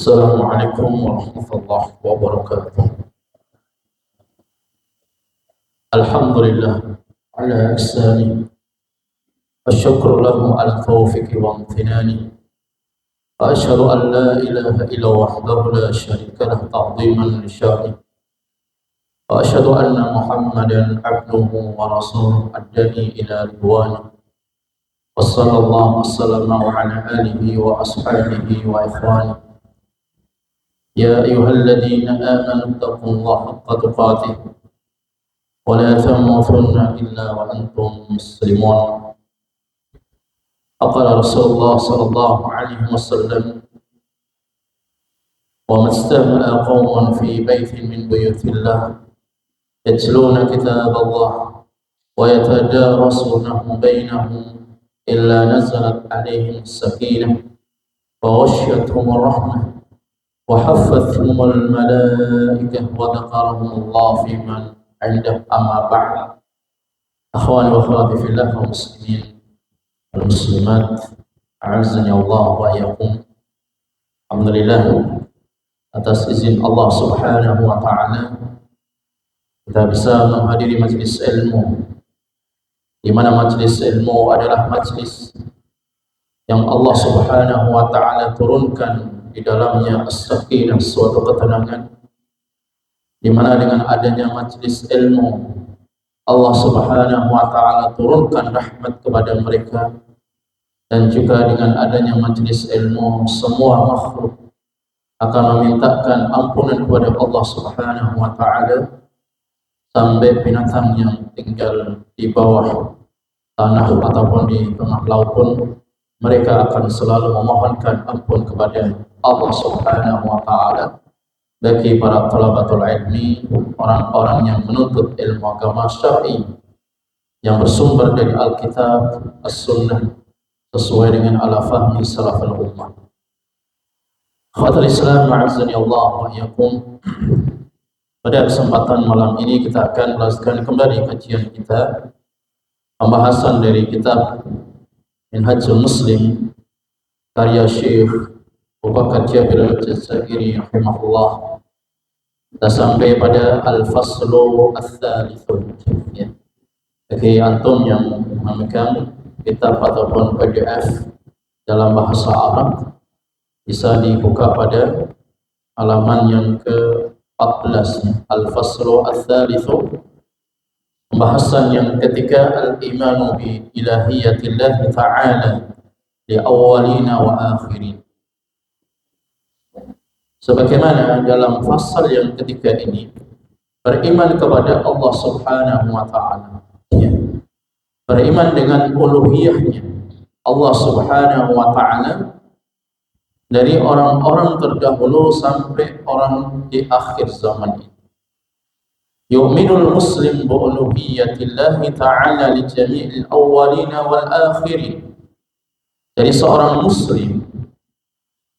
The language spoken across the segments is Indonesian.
Assalamualaikum warahmatullahi wabarakatuh. Alhamdulillah ala ihsani. Asyukru lahu ala taufiqi wa amtinani. Wa asyhadu an la ilaha illa wahdahu la syarika lah ta'ziman li sya'ni. Wa asyhadu anna Muhammadan abduhu wa rasuluhu ad-da'i ila ridwani. Wa sallallahu wasallama ala alihi wa ashabihi wa ikhwani. يا أيها الذين آمنوا اتقوا الله حق تقاته ولا تموتن إلا وأنتم مسلمون. قال رسول الله صلى الله عليه وسلم: وما اجتمع قوم في بيت من بيوت الله يتلون كتاب الله ويتدارسونه بينهم إلا نزلت عليهم السكينة وغشيتهم الرحمة وحفتهم الملائكة وذكرهم الله في من عنده. أما بعد، أخواني وأخواتي في الله والمسلمين والمسلمات أعزني Allah wa iyyakum. Alhamdulillah, atas izin Allah Subhanahu wa taala kita bisa menghadiri majelis ilmu, di mana majelis ilmu adalah majelis yang Allah Subhanahu wa taala turunkan di dalamnya as-sakinah, suatu ketenangan, di mana dengan adanya majelis ilmu Allah Subhanahu wa taala turunkan rahmat kepada mereka, dan juga dengan adanya majelis ilmu semua makhluk akan memintakan ampunan kepada Allah Subhanahu wa taala, sampai binatang yang tinggal di bawah tanah ataupun di tengah laut pun mereka akan selalu memohonkan ampun kepada Allah Subhanahu wa taala. Bagi para talabatul ilmi, orang-orang yang menuntut ilmu agama syar'i yang bersumber dari Alkitab, As-Sunnah, sesuai dengan ala fahmi salaful ummah. Khawatir Islam, ma'azani Allah wa iyyakum. Pada kesempatan malam ini kita akan melanjutkan kembali kajian kita, pembahasan dari kitab Minhajul Muslim karya Syekh Abu Bakar Jabir Al-Jazairi rahimahullah. Kita sampai pada Al-Faslu Al-Thalithun, ya. Bagi antum yang memegang kitab ataupun PDF dalam bahasa Arab, bisa dibuka pada halaman yang ke-14, Al-Faslu Al-Thalithun. Pembahasan yang ketiga, al-imanu bi ilahiyatillah ta'ala li awwalina wa akhirin. Sebagaimana dalam fasal yang ketiga ini, beriman kepada Allah Subhanahu wa taala, ya. Beriman dengan uluhiyahnya Allah Subhanahu wa taala dari orang-orang terdahulu sampai orang di akhir zaman ini. Yu'minul muslim bi uluhiyatillah ta'ala li jami'il awwalina wal akhirin. Jadi seorang muslim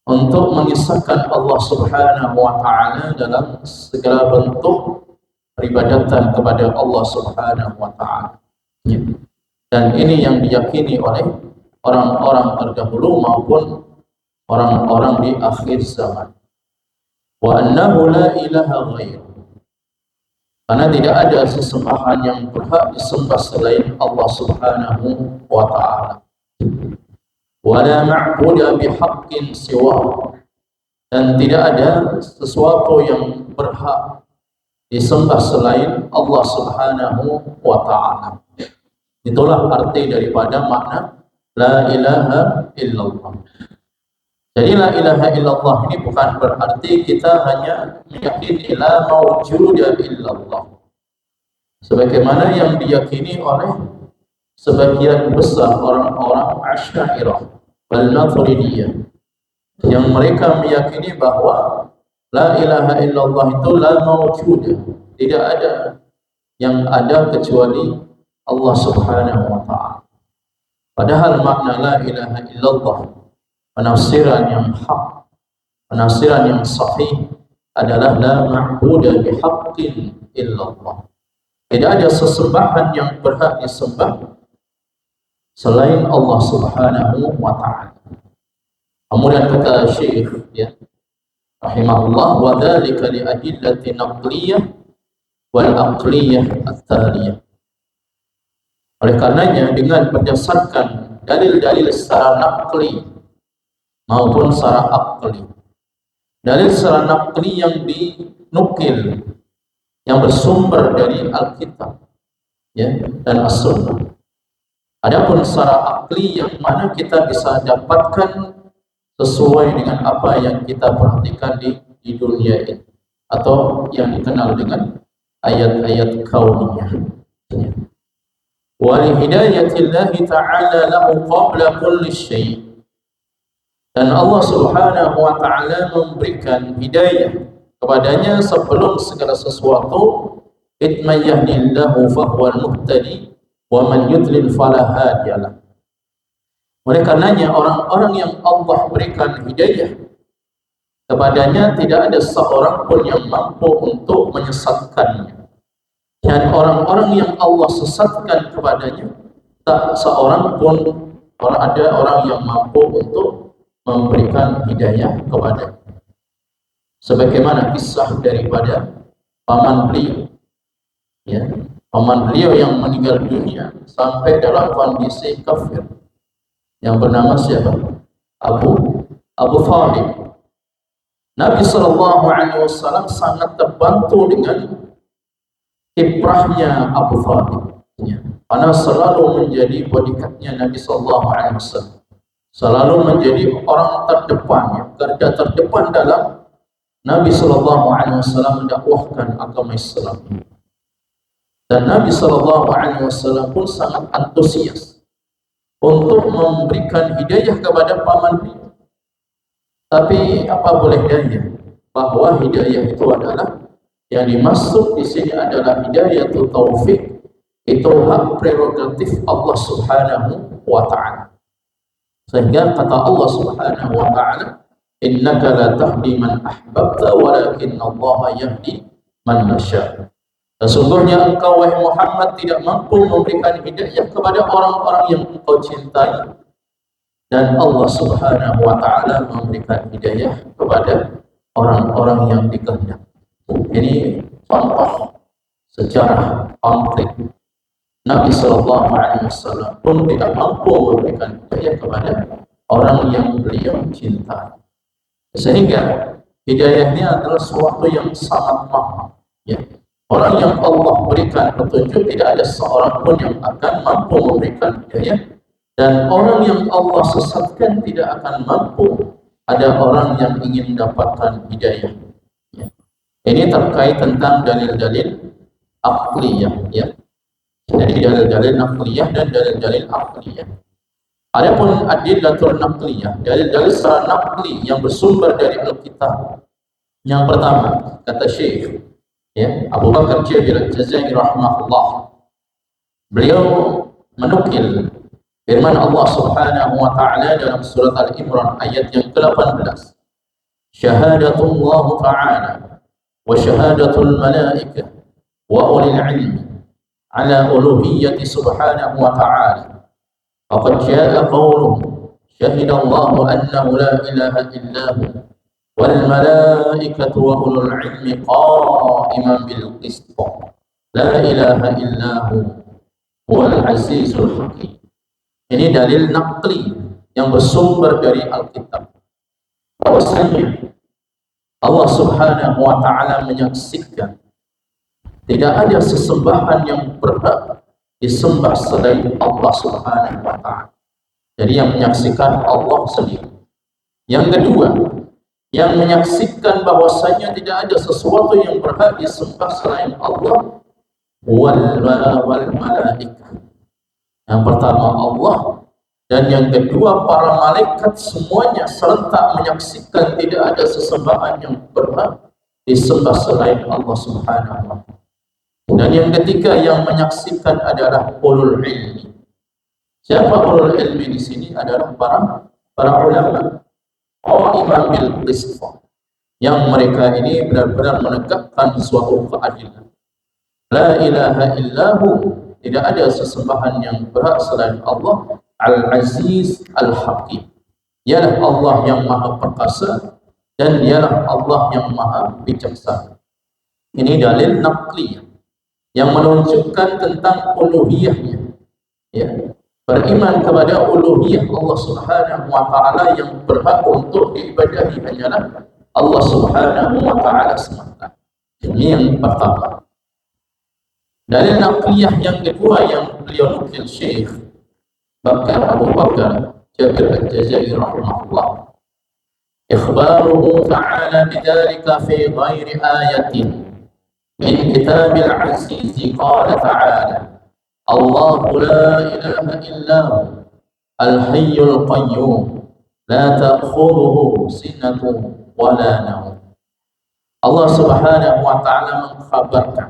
untuk mengisahkan Allah Subhanahu wa taala dalam segala bentuk peribadatan kepada Allah Subhanahu wa taala. Ya. Dan ini yang diyakini oleh orang-orang terdahulu maupun orang-orang di akhir zaman. Wa annahu la ilaha ghairu. Karena tidak ada sesembahan yang berhak disembah selain Allah Subhanahu wa taala. Wala ma'budu bihaqqin siwa, dan tidak ada sesuatu yang berhak disembah selain Allah Subhanahu wa taala. Itulah arti daripada makna la ilaha illallah. Jadi la ilaha illallah ini bukan berarti kita hanya meyakini la mawjuda illallah, sebagaimana yang diyakini oleh sebagian besar orang-orang Asy'ariyah wal Maturidiyah, yang mereka meyakini bahwa la ilaha illallah itu la mawjudah, tidak ada yang ada kecuali Allah Subhanahu wa taala. Padahal makna la ilaha illallah, penafsiran yang hak, penafsiran yang sahih adalah la ma'budu bihaqqin illallah. Tidak ada sesembahan yang berhak disembah selain Allah Subhanahu wa taala. Kemudian kata Syekh, ya, rahimahullah, wa dzalika li adillati naqliyah wal aqliyah at-taliyah. Oleh karenanya dengan berdasarkan dalil-dalil secara naqli maupun secara aqli. Dalil secara naqli yang dinukil, yang bersumber dari Alkitab, ya, dan As-Sunnah. Adapun secara aqli yang mana kita bisa dapatkan sesuai dengan apa yang kita perhatikan di dunia ini, atau yang dikenal dengan ayat-ayat kauniyah. Wa li hidayatillahi ta'ala lahu qabla kulli syai'. Dan Allah Subhanahu wa taala memberikan hidayah kepadanya sebelum segala sesuatu. Itman yahdillahu fahuwal muhtadi wa man yudlil fala hadiyalah. Oleh karenanya orang-orang yang Allah berikan hidayah kepadanya tidak ada seorang pun yang mampu untuk menyesatkannya. Dan orang-orang yang Allah sesatkan kepadanya, tak seorang pun ada orang yang mampu untuk memberikan hidayah kepadanya. Sebagaimana kisah daripada paman beliau, ya, paman beliau yang meninggal dunia sampai dalam kondisi kafir, yang bernama siapa? Abu Thalib. Nabi SAW sangat terbantu dengan kiprahnya Abu Thalib, ya, karena selalu menjadi bodyguardnya Nabi SAW, selalu menjadi orang terdepan, ya, garda terdepan dalam Nabi SAW mendakwahkan agama Islam. Dan Nabi SAW pun sangat antusias untuk memberikan hidayah kepada paman beliau. Tapi apa boleh daya bahwa hidayah itu adalah, yang dimaksud di sini adalah hidayah itu taufik, itu hak prerogatif Allah Subhanahu wa taala. Sehingga kata Allah Subhanahu wa taala, innaka la tahdi man ahbabta walakin Allah yahdi man yasha. Sesungguhnya engkau wahai Muhammad tidak mampu memberikan hidayah kepada orang-orang yang engkau cintai, dan Allah Subhanahu wa taala memberikan hidayah kepada orang-orang yang dikehendaki. Ini contoh sejarah konkret. Nabi SAW pun tidak mampu memberikan hidayah kepada orang yang beliau cintai. Sehingga hidayah ini adalah sesuatu yang sangat mahal, ya. Orang yang Allah berikan petunjuk tidak ada seorang pun yang akan mampu memberikan hidayah, dan orang yang Allah sesatkan tidak akan mampu ada orang yang ingin mendapatkan hidayah, ya. Ini terkait tentang dalil-dalil aqliyah, ya. Jadi dalil-dalil naqliyah dan dalil-dalil aqliyah. Adapun adillatul naqliyah, dalil-dalil secara naqli yang bersumber dari Alkitab. Yang pertama, kata Syekh, ya, Abu Bakar Jabir Al-Jazairi rahimahullah, beliau menukil firman Allah Subhanahu wa taala dalam surat Al-Imran ayat yang ke-18. Syahadatullah ta'ala wa syahadatul malaikah wa ulil ilmi ala uluhiyyati subhanahu wa ta'ala. Faqad jaa'a qawluhu syahidallahu annahu la ilaha illahu wal malaikatu wa ulul ilmi qa'iman bil qist. La ilaha illahu huwal azizul hakim. Ini dalil naqli yang bersumber dari Alkitab. Bahwasanya Allah Subhanahu wa taala menyaksikan tidak ada sesembahan yang berhak disembah selain Allah Subhanahu wa taala. Jadi yang menyaksikan Allah sendiri. Yang kedua, yang menyaksikan bahwasanya tidak ada sesuatu yang berhak disembah selain Allah, wal malaikah. Yang pertama Allah, dan yang kedua para malaikat semuanya serentak menyaksikan tidak ada sesembahan yang berhak disembah selain Allah Subhanahu wa taala. Dan yang ketiga yang menyaksikan adalah ulul ilmi. Siapa ulul ilmi di sini? Adalah para ulama. Qa'iman bil qist, yang mereka ini benar-benar menegakkan suatu keadilan. La ilaha illahu, tidak ada sesembahan yang berhak selain Allah. Al-Aziz Al-Hakim, ialah Allah yang maha perkasa dan dialah Allah yang maha bijaksana. Ini dalil naqliyah yang menunjukkan tentang uluhiyahnya, ya. Beriman kepada uluhiyah Allah Subhanahu wa taala yang berhak untuk diibadahi hanyalah Allah Subhanahu wa taala semata. Ini yang pertama. Dalil naqliyah yang kedua yang beliau nukil Syekh Bakar Abu Bakar Jabir Al-Jazairi rahimahullah, ikhbaruhu ta'ala bidzalika fi ghairi ayatin min kitabil aziz, qala ta'ala Allahu la ilaha illa hu al-hayyul qayyum la ta'khudhuhu sinatun wa la nawm. Allah Subhanahu wa taala mengkhabarkan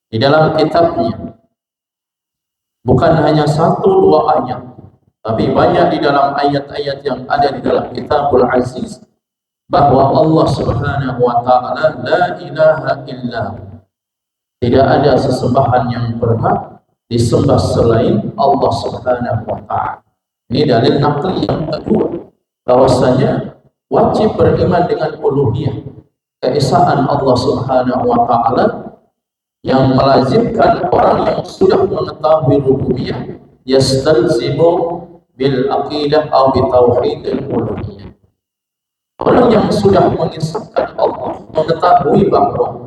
di dalam kitabnya, bukan hanya satu dua ayat, tapi banyak di dalam ayat-ayat yang ada di dalam Kitabul Aziz, bahwa Allah Subhanahu wa taala la ilaha illa hu, tidak ada sesembahan yang berhak disembah selain Allah Subhanahu wa taala. Ini dalil naqli yang kedua, bahwasanya wajib beriman dengan uluhiyah, keesaan Allah Subhanahu wa taala, yang melazimkan orang yang sudah mengetahui rububiyah yastalzimu bil aqidah atau bi tauhidil uluhiyah. Orang yang sudah mengisahkan Allah, mengetahui bahwa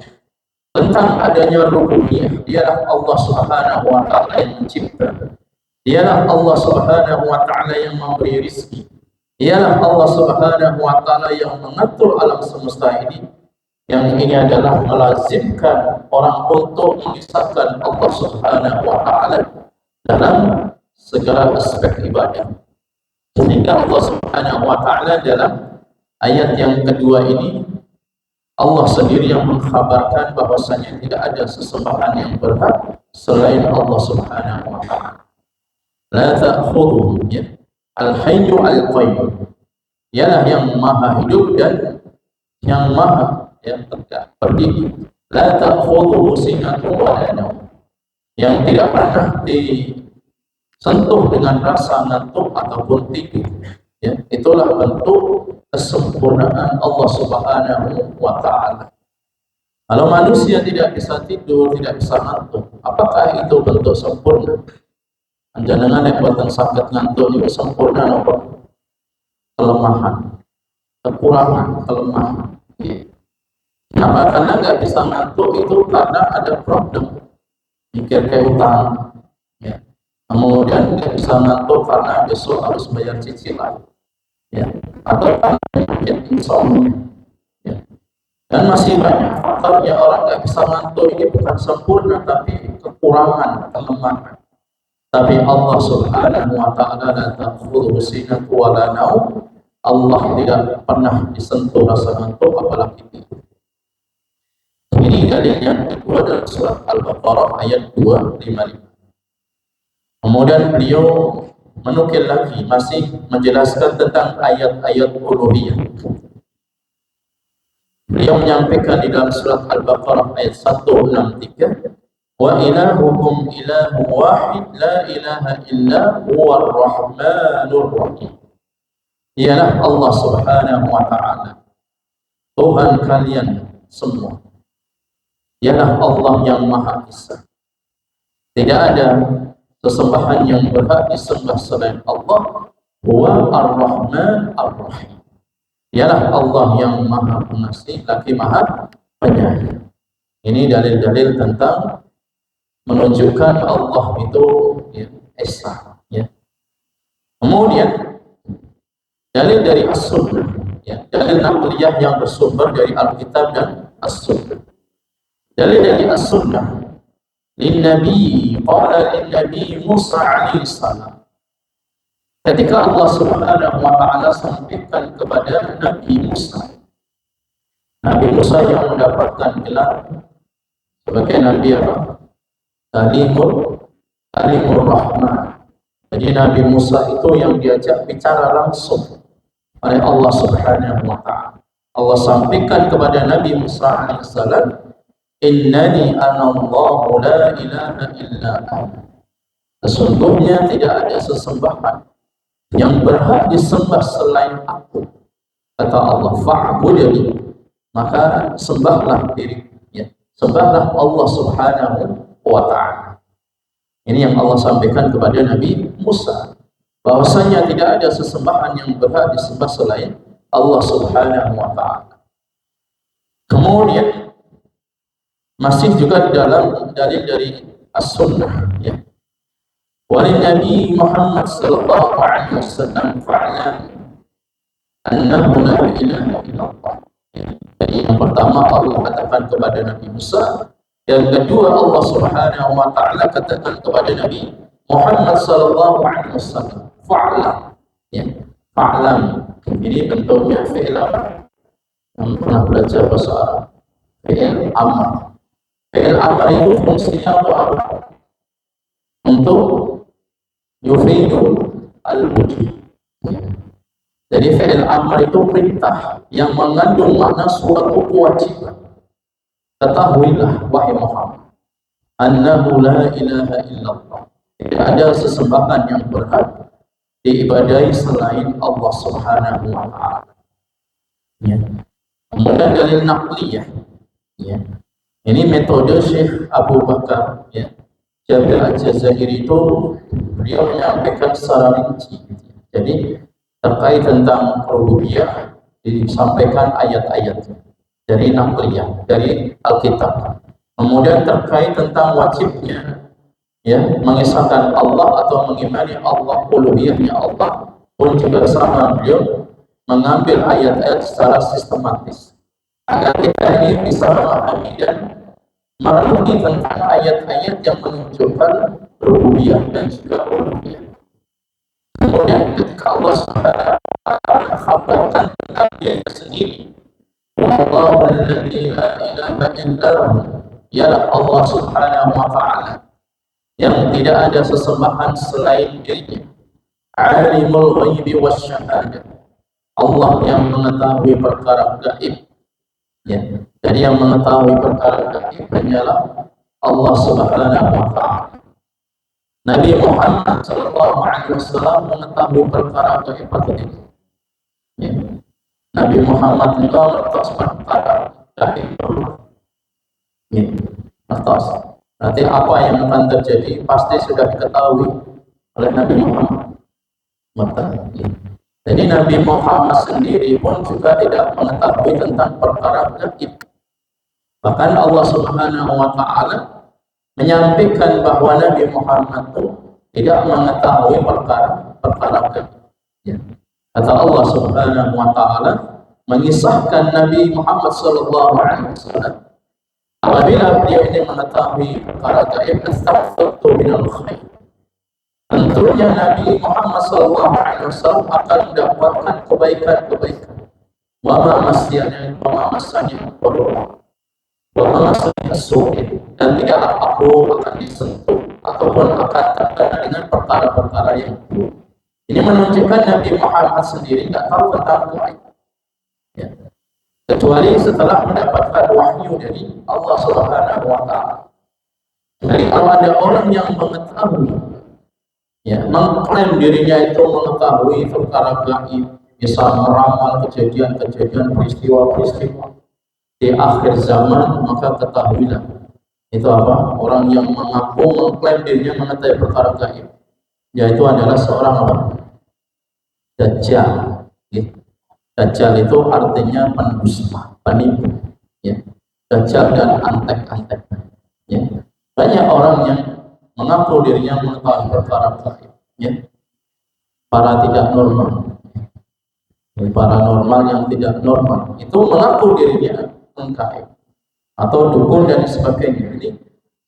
tentang adanya rububiyah, dialah Allah Subhanahu wa taala yang mencipta, dialah Allah Subhanahu wa taala yang memberi rizki, dialah Allah Subhanahu wa taala yang mengatur alam semesta ini. Yang ini adalah melazimkan orang untuk mengisahkan Allah Subhanahu wa taala dalam segala aspek ibadah. Sehingga Allah Subhanahu wa taala dalam ayat yang kedua ini, Allah sendiri yang mengkhabarkan bahwasanya tidak ada sesembahan yang berhak selain Allah Subhanahu wa taala. La ta'khudhuhu al-hayyu al-qayyum. Dialah yang maha hidup dan yang maha yang tegak berdiri. La ta'khudhuhu sinatun wa la nawm. Yang tidak pernah disentuh dengan rasa ngantuk ataupun tidur. Ya, itulah bentuk kesempurnaan Allah Subhanahu wa taala. Kalau manusia tidak bisa tidur, tidak bisa ngantuk, apakah itu bentuk sempurna? Jangan yang buatan sakit ngantuk itu sempurna apa? Kelemahan, kekurangan, kelemahan. Kenapa? Karena nggak bisa ngantuk itu karena ada problem, mikir kayak utang, ya. Kemudian nggak bisa ngantuk karena besok harus bayar cicilan, ya, atau karena insomnia, ya. Dan masih banyak faktornya. Orang nggak bisa ngantuk ini bukan sempurna, tapi kekurangan, kelemahan. Tapi Allah Subhanahu wa taala la ta'khudhuhu sinatun wa la nawm. Allah tidak pernah disentuh rasa ngantuk apalagi tidur. Ini dalil yang kedua dalam surat Al-Baqarah ayat 255. Kemudian beliau menukil lagi, masih menjelaskan tentang ayat-ayat uluhiyah. Beliau menyampaikan di dalam surat Al-Baqarah ayat 163, wa ilahukum ilahu wahid la ilaha illa huwar rahmanur rahim. Ialah Allah Subhanahu wa taala, Tuhan kalian semua. Ialah Allah yang Maha Esa. Tidak ada sesembahan yang berhak disembah selain Allah. Huwa ar-Rahman ar-Rahim. Ialah Allah yang Maha Pengasih lagi Maha Penyayang. Ini dalil-dalil tentang menunjukkan Allah itu, ya, Esa, ya. Kemudian dalil dari As-Sunnah, ya, dalil naqliyah yang bersumber dari Alkitab dan As-Sunnah. Dalil dari As-Sunnah, Nabi qala Nabi Musa alaihi salam, ketika Allah Subhanahu wa taala sampaikan kepada Nabi Musa, Nabi Musa yang mendapatkan gelar sebagai Nabi apa? Kalimur Rahman. Jadi Nabi Musa itu yang diajak bicara langsung oleh Allah Subhanahu wa taala. Allah sampaikan kepada Nabi Musa alaihissalam, innani anallahu la ilaha illa ana. Sesungguhnya tidak ada sesembahan yang berhak disembah selain aku. Kata Allah, fa'budni, maka sembahlah diri, ya. Sembahlah Allah Subhanahu wa ta'ala. Ini yang Allah sampaikan kepada Nabi Musa, bahwasanya tidak ada sesembahan yang berhak disembah selain Allah Subhanahu wa ta'ala. Kemudian masih juga di dalam dalil dari As-Sunnah, ya. Wali Nabi Muhammad sallallahu alaihi wasallam fa'lam annahu la ilaha illallah. Jadi yang pertama Allah katakan kepada Nabi Musa, yang kedua Allah Subhanahu wa taala katakan kepada Nabi Muhammad sallallahu alaihi wasallam, fa'lam, ya. Fa'lam ini bentuknya fi'il amr. Yang pernah belajar bahasa Arab, fi'il amr. Fi'il amr itu fungsinya untuk apa? Untuk yufidu al-wujud. Jadi fi'il amr itu perintah yang mengandung makna suatu kewajiban. Ketahuilah wahai Muhammad, annahu la ilaha illallah. Tidak ada sesembahan yang berhak diibadahi selain Allah Subhanahu wa ta'ala. Ya. Kemudian dalil naqliyah. Ya. Ini metode Syekh Abu Bakar, ya. Jabir Al-Jazairi itu beliau menyampaikan secara rinci. Jadi terkait tentang rububiyah disampaikan ayat-ayat dari naqliyah, dari Alkitab. Kemudian terkait tentang wajibnya, ya, mengisahkan Allah atau mengimani Allah, uluhiyahnya Allah pun juga sama, beliau mengambil ayat-ayat secara sistematis agar kita ini bisa memahami dan merenungi tentang ayat-ayat yang menunjukkan rububiyah dan juga uluhiyah. Kemudian ketika Allah Subhanahu wa ta'ala khabarkan tentang diri sendiri, wallahu alladzi la ilaha illallah, ialah Allah Subhanahu wa ta'ala yang tidak ada sesembahan selain dirinya, alimul ghaibi wasyahadah, Allah yang mengetahui perkara gaib, ya. Jadi yang mengetahui perkara gaib hanyalah Allah Subhanahu wa ta'ala. Nabi Muhammad sallallahu alaihi wasallam mengetahui perkara gaib ini, ya. Nabi Muhammad itu mengerti perkara gaib, ya. Mengerti. Nanti apa yang akan terjadi pasti sudah diketahui oleh Nabi Muhammad. Ya. Jadi Nabi Muhammad sendiri pun juga tidak mengetahui tentang perkara gaib. Bahkan Allah Subhanahu wa ta'ala menyampaikan bahwa Nabi Muhammad itu tidak mengetahui perkara gaib. Ya. Kata Allah Subhanahu wa ta'ala mengisahkan Nabi Muhammad sallallahu alaihi wasallam, apabila beliau ini mengetahui perkara gaib, astaghfirtu minal khair. Tentunya Nabi Muhammad sallallahu alaihi wasallam akan mendapatkan kebaikan-kebaikan. Wa ma masyana dan tidaklah aku akan disentuh ataupun akan terkena dengan perkara-perkara yang buruk. Ini menunjukkan Nabi Muhammad sendiri tidak tahu tentang gaib, ya. Kecuali setelah mendapatkan wahyu dari Allah Subhanahu wa ta'ala. Jadi kalau ada orang yang mengetahui, ya, mengklaim dirinya itu mengetahui perkara gaib, bisa meramal kejadian-kejadian, peristiwa-peristiwa di akhir zaman, maka ketahuilah itu apa? Orang yang mengaku mengklaim dirinya mengetahui perkara gaib, yaitu adalah seorang apa? Dajjal. Ya. Dajjal itu artinya pendusta, penipu, ya. Dajjal dan antek-antek, ya. Banyak orang yang mengaku dirinya mengetahui perkara gaib, ya. Para tidak normal, paranormal yang tidak normal itu mengaku dirinya gaib atau dukun dan sebagainya. Ini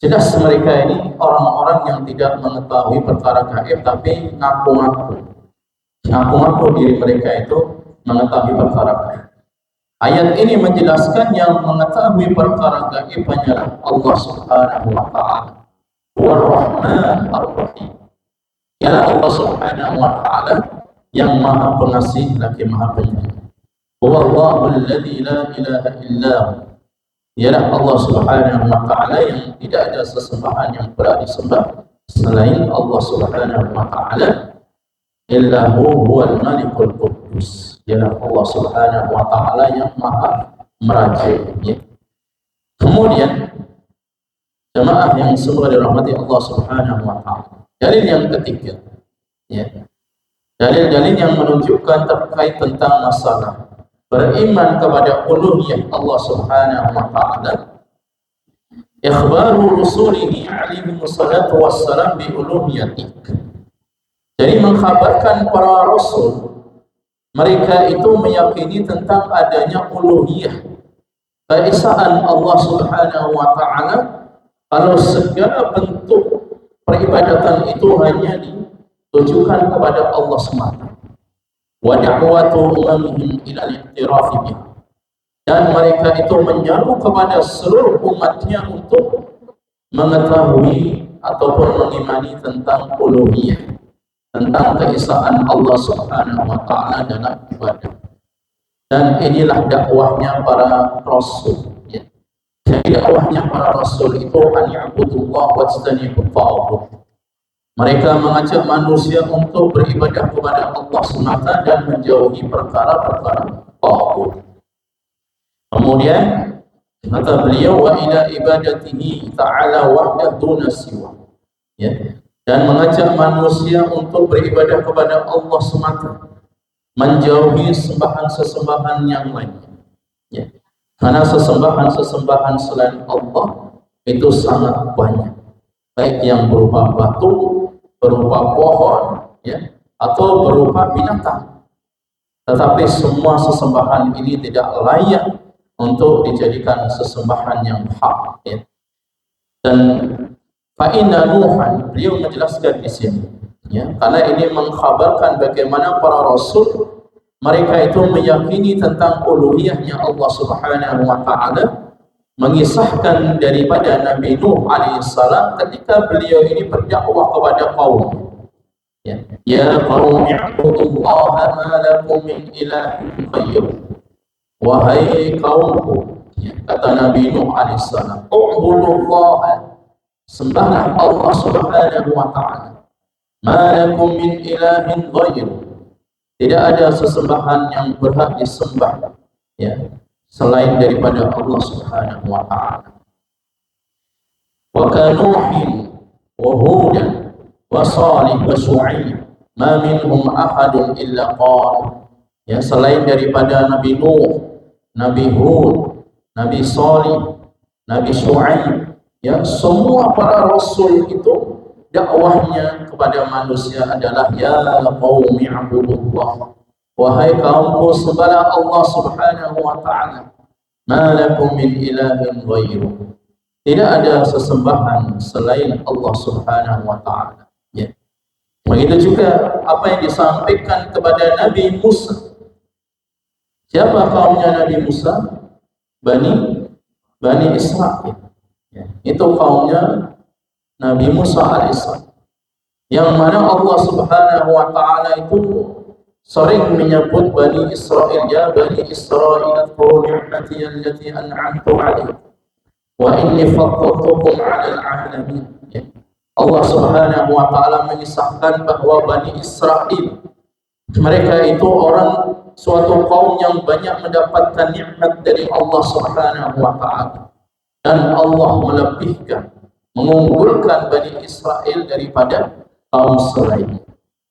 jelas mereka ini orang-orang yang tidak mengetahui perkara gaib tapi ngaku-ngaku diri mereka itu mengetahui perkara gaib. Ayat ini menjelaskan yang mengetahui perkara gaib hanyalah Allah Subhanahu wa ta'ala. Ar-Rahman Ar-Rahim. Ya Allah Subhanahu wa ta'ala yang Maha Pengasih lagi Maha Penyayang. Wallahu alladzi la ilaha illa hu. Ialah Allah Subhanahu wa ta'ala yang tidak ada sesembahan yang berhak disembah selain Allah Subhanahu wa ta'ala. Illahu huwal malikul quddus. Dialah Allah Subhanahu wa taala yang Maha Merajai, ya. Kemudian jemaah yang semua dirahmati Allah Subhanahu wa taala. Dalil yang ketiga, ya. Dalil-dalil yang menunjukkan terkait tentang masalah beriman kepada uluhiyah Allah Subhanahu wa taala. Ikhbaru rusulihi alaihi wassalatu wassalam bi uluhiyati. Jadi mengkhabarkan para rasul, mereka itu meyakini tentang adanya uluhiyah, keesaan Allah Subhanahu wa taala, kalau segala bentuk peribadatan itu hanya ditujukan kepada Allah semata. Wa da'watu umamihim ila al-i'tirafi biha. Dan mereka itu menyeru kepada seluruh umatnya untuk mengetahui ataupun mengimani tentang uluhiyah, tentang keesaan Allah Subhanahu wa taala dalam ibadah. Dan inilah dakwahnya para rasul, ya. Jadi dakwahnya para rasul itu an ya'budullah wajtanibut taghut. Mereka mengajak manusia untuk beribadah kepada Allah semata dan menjauhi perkara-perkara taghut. Kemudian kata beliau, wa ila ibadatihi ta'ala wahdahu duna siwa, ya. Dan mengajak manusia untuk beribadah kepada Allah semata, menjauhi sembahan-sesembahan yang lain, ya. Karena sesembahan-sesembahan selain Allah itu sangat banyak, baik yang berupa batu, berupa pohon, ya, atau berupa binatang. Tetapi semua sesembahan ini tidak layak untuk dijadikan sesembahan yang hak, ya. Dan fa'inna Nuhan, beliau menjelaskan di sini, ya, karena ini mengkhabarkan bagaimana para rasul mereka itu meyakini tentang uluhiyahnya Allah Subhanahu wa taala, mengisahkan daripada Nabi Nuh alaihissalam ketika beliau ini berdakwah kepada kaum, ya, ya qaum i'budullaha ma lakum min ilahin ghairuh. Wahai kaumku, ya, kata Nabi Nuh alaihissalam, u'budullaha, sembahlah Allah Subhanahu wa taala, ma lakum min ilahin ghairuh, tidak ada sesembahan yang berhak disembah, ya, selain daripada Allah Subhanahu wa taala. Wa kanuhin wa hudan wa salih wa syu'aib ma minhum ahadun illa qala, ya, selain daripada Nabi Nuh, Nabi Hud, Nabi Salih, Nabi Syu'aib, ya, semua para rasul itu dakwahnya kepada manusia adalah ya qaumi i'budullah, wahai kaumku sembahlah Allah Subhanahu wa taala, ma lakum min ilahin ghairuh, tidak ada sesembahan selain Allah Subhanahu wa taala, ya. Begitu juga apa yang disampaikan kepada Nabi Musa. Siapa kaumnya Nabi Musa? Bani Israel, ya. Itu kaumnya Nabi Musa alaihissalam, yang mana Allah Subhanahu wa taala itu sering menyebut Bani Israel, ya Bani Israel adhkuru ni'mati allati an'amtu 'alaikum wa inni faddaltukum 'alal 'alamin, ya. Allah Subhanahu wa taala mengisahkan bahwa Bani Israel mereka itu suatu kaum yang banyak mendapatkan nikmat dari Allah Subhanahu wa taala, dan Allah melebihkan, mengunggulkan Bani Israel daripada kaum selain.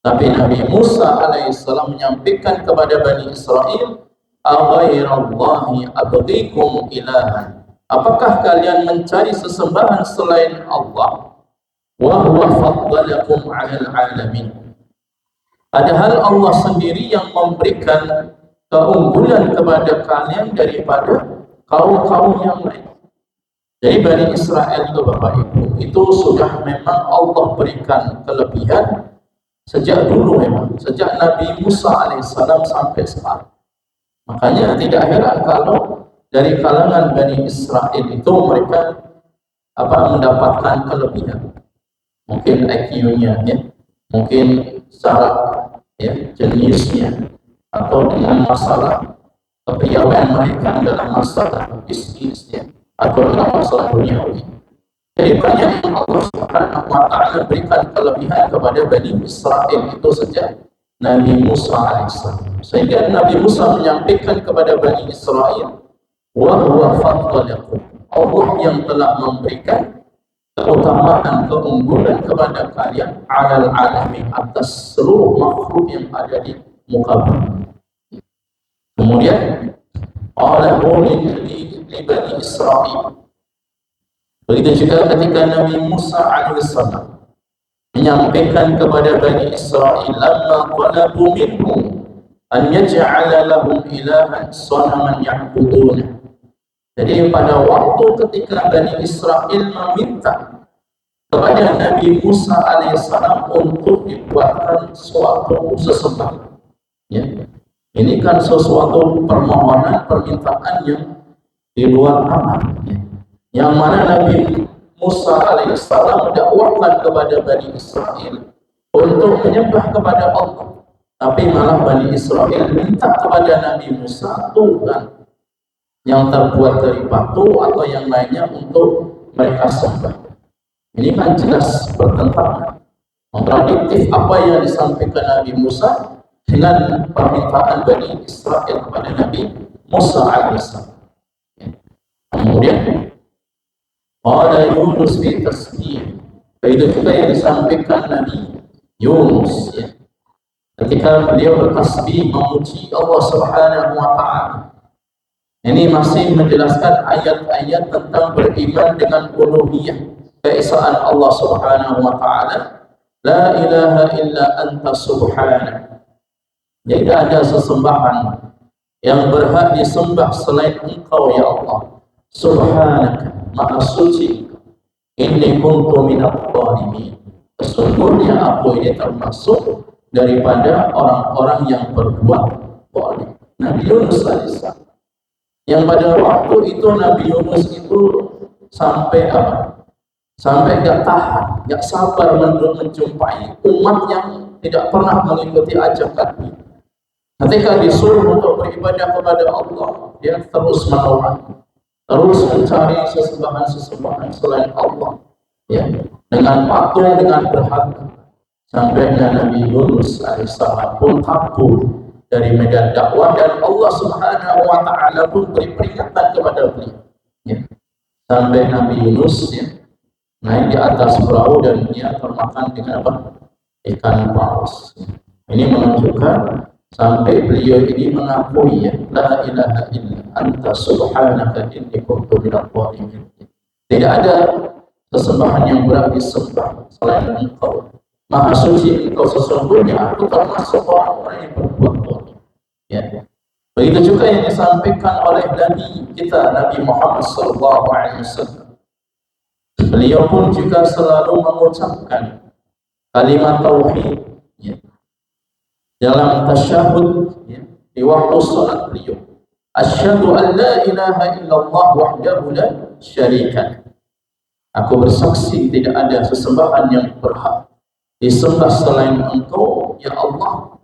Tapi Nabi Musa alaihissalam menyampaikan kepada Bani Israel, aghairallahi abghikum ilahan, apakah kalian mencari sesembahan selain Allah, wa huwa faddalakum 'alal 'alamin, padahal Allah sendiri yang memberikan keunggulan kepada kalian daripada kaum-kaum yang lain. Jadi Bani Israel itu Bapak Ibu, itu sudah memang Allah berikan kelebihan sejak dulu, memang sejak Nabi Musa alaihissalam sampai sekarang. Makanya tidak heran kalau dari kalangan Bani Israel itu mereka mendapatkan kelebihan, mungkin IQ-nya, ya, mungkin secara, ya, jenisnya, atau dengan masalah kepiawaian mereka dalam masalah bisnis, ya, atau dalam masalah duniawi. Jadi banyak yang Allah Subhanahu wa taala berikan kelebihan kepada Bani Israel itu sejak Nabi Musa alaihissalam. Sehingga Nabi Musa menyampaikan kepada Bani Israel, wa huwa faddalakum, Allah yang telah memberikan keutamaan, keunggulan kepada kalian alal alamin, atas seluruh makhluk yang ada di muka bumi. Kemudian Allah li Bani Israel. Begitu juga ketika Nabi Musa alaihissalam menyampaikan kepada Bani Israel, lamma qalabu minhum an yaj'ala lahum ilahan sanaman ya'buduna. Jadi pada waktu ketika Bani Israel meminta kepada Nabi Musa alaihissalam untuk dibuatkan suatu sesembahan, ya, ini kan sesuatu permohonan, permintaan yang di luar amal, ya, yang mana Nabi Musa alaihissalam dakwahkan kepada Bani Israel untuk menyembah kepada Allah, tapi malah Bani Israel minta kepada Nabi Musa Tuhan yang terbuat dari batu atau yang lainnya untuk mereka sembah. Ini kan jelas bertentangan, kontradiktif apa yang disampaikan Nabi Musa dengan permintaan Bani Israel kepada Nabi Musa alaihissalam. Kemudian qala Yunus fi tasbih, itu juga yang disampaikan Nabi Yunus, ya, ketika beliau bertasbih memuji Allah Subhanahu wa taala. Ini masih menjelaskan ayat-ayat tentang beriman dengan uluhiyah, keesaan Allah Subhanahu wa taala. La ilaha illa anta subhanak, tidak ada sesembahan yang berhak disembah selain Engkau ya Allah. Subhanak, maha suci. Inni kuntu minadh dhalimin, sesungguhnya aku ini termasuk daripada orang-orang yang berbuat zalim. Nabi Yunus alaihissalam, yang pada waktu itu Nabi Yunus itu sampai apa? Sampai gak tahan, gak sabar menjumpai umat yang tidak pernah mengikuti ajakan. Ketika disuruh untuk beribadah kepada Allah, dia terus menolak, terus mencari sesembahan selain Allah, ya, dengan patung, dengan berhala, sampai Nabi Yunus alaihissalam pun kabur dari medan dakwah, dan Allah Subhanahu wa taala pun beri peringatan kepada beliau, ya. Sampai Nabi Yunus, ya, naik di atas perahu dan dia termakan dengan apa? Ikan paus. Ini menunjukkan sampai beliau ini mengakui, ya, la ilaha illa anta subhanaka inni kuntu minadh dhalimin. Tidak ada sesembahan yang berhak disembah selain Engkau. Maha suci Engkau, sesungguhnya aku termasuk orang-orang yang berbuat zalim. Ya. Begitu juga yang disampaikan oleh Nabi kita, Nabi Muhammad SAW. Beliau pun juga selalu mengucapkan kalimat tauhid, ya, dalam tasyahud, ya, di waktu salat beliau. Asyhadu an la ilaha illallah wahdahu la syarika. Aku bersaksi tidak ada sesembahan yang berhak disembah selain Engkau ya Allah,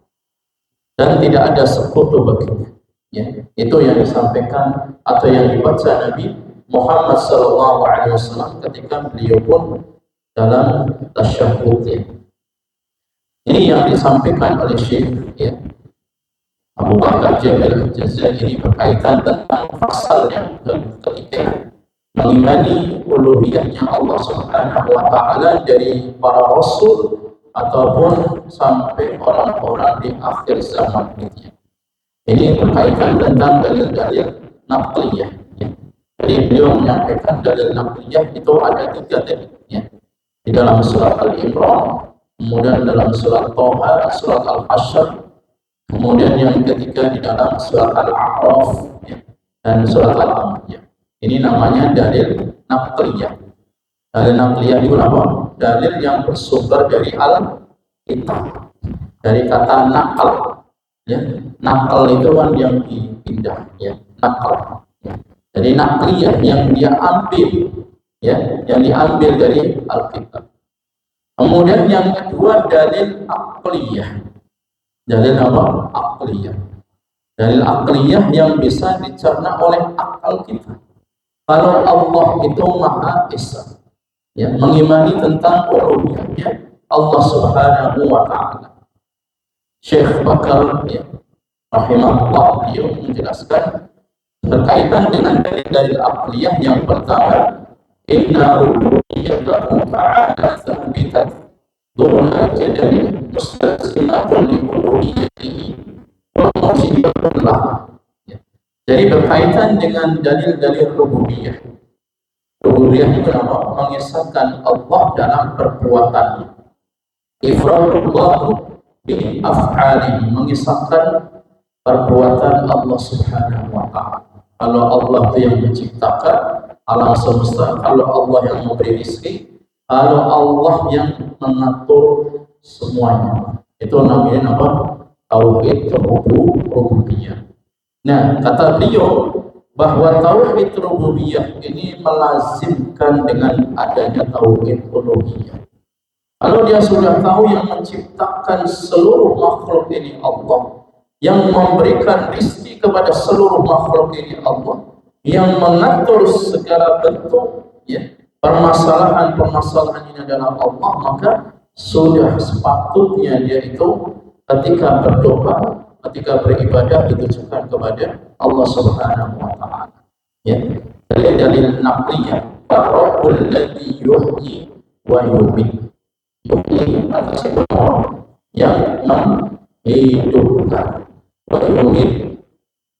dan tidak ada sekutu baginya, ya. Itu yang disampaikan atau yang dibaca Nabi Muhammad SAW ketika beliau pun dalam tasyahudnya. Ini yang disampaikan oleh Syekh, ya, Abu Bakar Jabir Al-Jazairi berkaitan tentang pasal yang ketiga, mengimani uluhiyahnya Allah Subhanahu wa taala dari para rasul ataupun sampai orang-orang di akhir zaman ini. Ini berkaitan tentang dalil-dalil naqliyah, ya. Jadi beliau menyampaikan dalil naqliyah itu ada 3 tadi, ya. Di dalam surat Al-Imran, kemudian dalam surat Thaha, surat Al-Hasyr, kemudian yang ketiga di dalam surat Al-A'raf, ya, dan surat Al-Anbiya. Ini namanya dalil naqliyah. Dalil naqliyah itu apa? Dalil yang bersumber dari Al-Kitab, dari kata nakal, ya. Nakal itu kan yang dipindah, ya, nakal, ya. Jadi naqliyah yang dia ambil, ya, yang diambil dari Al-Kitab. Kemudian yang kedua dalil aqliyah. Dalil apa? Aqliyah. Dalil aqliyah yang bisa dicerna oleh akal kita. Kalau Allah itu Maha Esa, ya, mengimani tentang uluhiyahnya Allah Subhanahu wa taala. Syekh Bakar ya, rahimahullah, beliau menjelaskan berkaitan dengan dalil-dalil aqliyah. Yang pertama, inna rububiyyatahu ta'ala tsabitat duna jadalin mustaslimatun li uluhiyyatihi wa musibatun lah. Jadi berkaitan dengan dalil-dalil rububiyah. Rububiyah itu apa? Mengisahkan Allah dalam perbuatannya. Ifradullah bi af'alihi, mengisahkan perbuatan Allah Subhanahu wa taala. Kalau Allah itu yang menciptakan alam semesta, kalau Allah yang memberi rezeki, kalau Allah yang mengatur semuanya. Itu namanya apa? Tauhid rububiyah. Nah, kata beliau bahwa tauhid rububiyah ini melazimkan dengan adanya tauhid uluhiyah. Kalau dia sudah tahu yang menciptakan seluruh makhluk ini Allah, yang memberikan rezeki kepada seluruh makhluk ini Allah, yang mengatur segala bentuk ya, permasalahan-permasalahan ini adalah Allah, maka sudah sepatutnya dia itu ketika berdoa, ketika beribadah ditujukan kepada Allah Subhanahu wa taala. Ya. Dalil naqliyah, Rabbul ladzi yuhyi wa yumiit. Yuhyi atas Allah yang menghidupkan, wa yumiit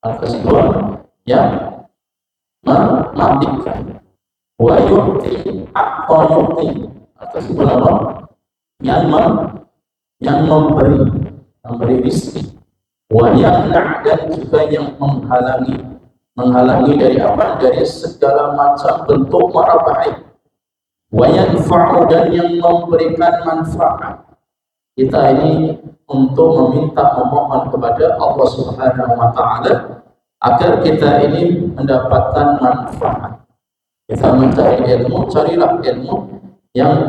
atas Allah yang mematikan, wa yu'ti haqqa yu'ti atas Allah yang memberi rezeki, wa yamna' dan juga yang menghalangi dari apa? Dari segala macam bentuk mara bahaya. Wa yanfa'u dan yang memberikan manfaat. Kita ini untuk memohon kepada Allah Subhanahu wa taala agar kita ini mendapatkan manfaat. Kita mencari ilmu, carilah ilmu yang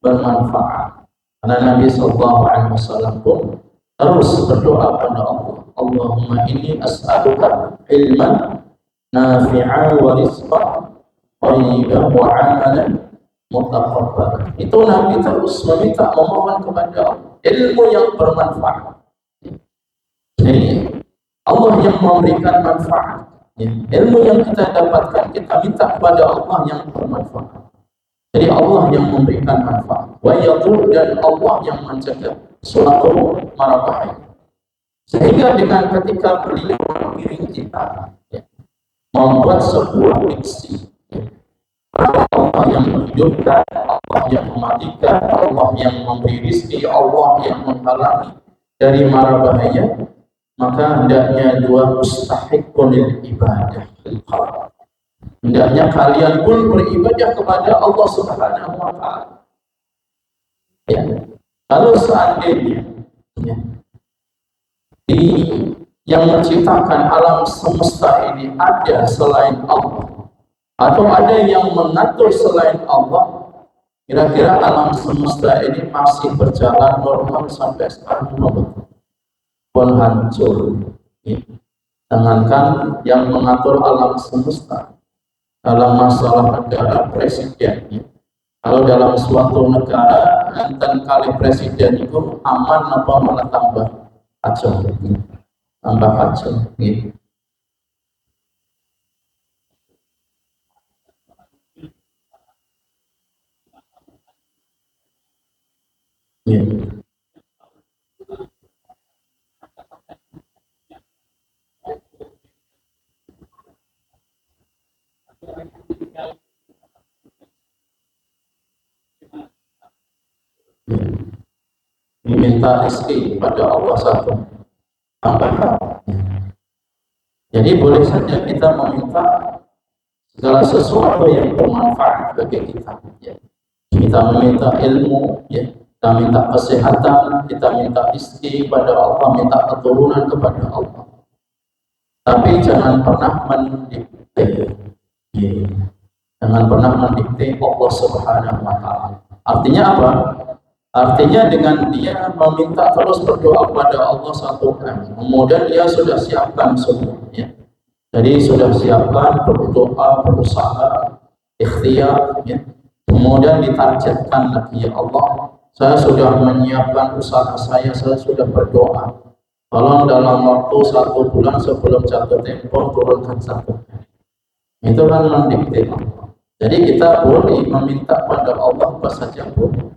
bermanfaat. Karena Nabi sallallahu alaihi wasallam pun terus berdoa pada Allah, Allahumma inni as'aluka ilman nafi'an wa rizqan thayyiban wa 'amalan mutaqabbalan. Itu Nabi terus memohon kepada Allah ilmu yang bermanfaat. Jadi Allah yang memberikan manfaat. Ilmu yang kita dapatkan, kita minta kepada Allah yang bermanfaat. Jadi Allah yang memberikan manfaat. Wa yadur, dan Allah yang mencegah suatu mara bahaya. Sehingga dengan ketika beliau mengiring kita membuat sebuah diksi, Allah yang menghidupkan, Allah yang mematikan, Allah yang memberi rezeki, Allah yang menghalangi dari mara bahaya, maka hendaknya dua mustahiqun lil ibadah. Hendaknya kalian pun beribadah kepada Allah Subhanahu wa taala. Ya. Kalau seandainya ya, yang menciptakan alam semesta ini ada selain Allah, atau ada yang mengatur selain Allah, kira-kira alam semesta ini masih berjalan normal sampai sekarang pun hancur. Ya. Jangankan yang mengatur alam semesta, dalam masalah negara presidennya, kalau dalam suatu negara dan kali presiden itu aman apa malah tambah kacau, tambah kacau. Gitu. Ya. Diminta rezeki pada Allah satu. Jadi boleh saja kita meminta segala sesuatu yang bermanfaat bagi kita. Ya. Kita meminta ilmu, ya. Kita minta kesehatan, kita minta rezeki pada Allah, minta keturunan kepada Allah. Tapi jangan pernah mendikte. Ya. Jangan pernah mendikte Allah Subhanahu wa taala. Artinya apa? Artinya dengan dia meminta terus berdoa kepada Allah satu kali, kemudian dia sudah siapkan semuanya. Jadi sudah siapkan berdoa, berusaha, ikhtiar, ya. Kemudian ditargetkan lagi, ya Allah, saya sudah menyiapkan usaha saya sudah berdoa. Tolong dalam waktu 1 bulan sebelum jatuh tempo turunkan 1 hari. Itu kan mendikte. Jadi kita boleh meminta pada Allah apa saja boleh.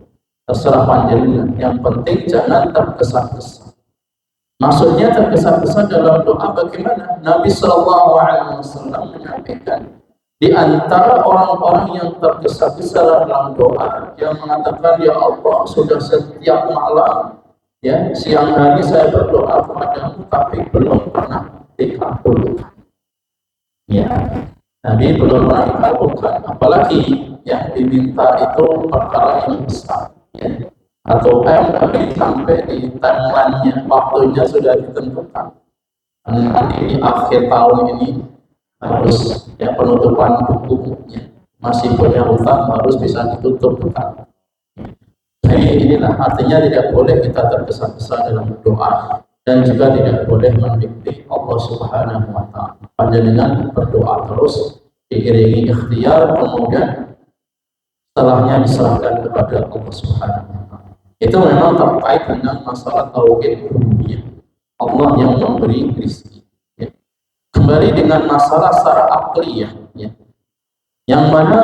Terserah panjenengan. Yang penting jangan tergesa-gesa. Maksudnya tergesa-gesa dalam doa bagaimana? Nabi Shallallahu Alaihi Wasallam menyampaikan di antara orang-orang yang tergesa-gesa dalam doa, yang mengatakan, ya Allah, sudah setiap malam, ya siang hari saya berdoa kepadamu, tapi belum pernah dikabulkan. Ya, Nabi belum pernah dikabulkan. Apalagi yang diminta itu perkara yang besar. Ya. Atau tapi sampai di timeline-nya, waktunya sudah ditentukan. Nanti di akhir tahun ini harus ya penutupan bukunya, masih punya hutang harus bisa ditutup hutang. Jadi inilah artinya tidak boleh kita tergesa-gesa dalam doa dan juga tidak boleh mendikte Allah Subhanahu wa Ta'ala. Panjenengan berdoa terus diiringi ikhtiar, kemudian setelahnya diserahkan kepada Allah Subhanahu wa Ta'ala. Itu memang terkait dengan masalah tauhid rububiyah. Allah yang memberi rezeki. Ya. Kembali dengan masalah secara akliyah, ya. Yang mana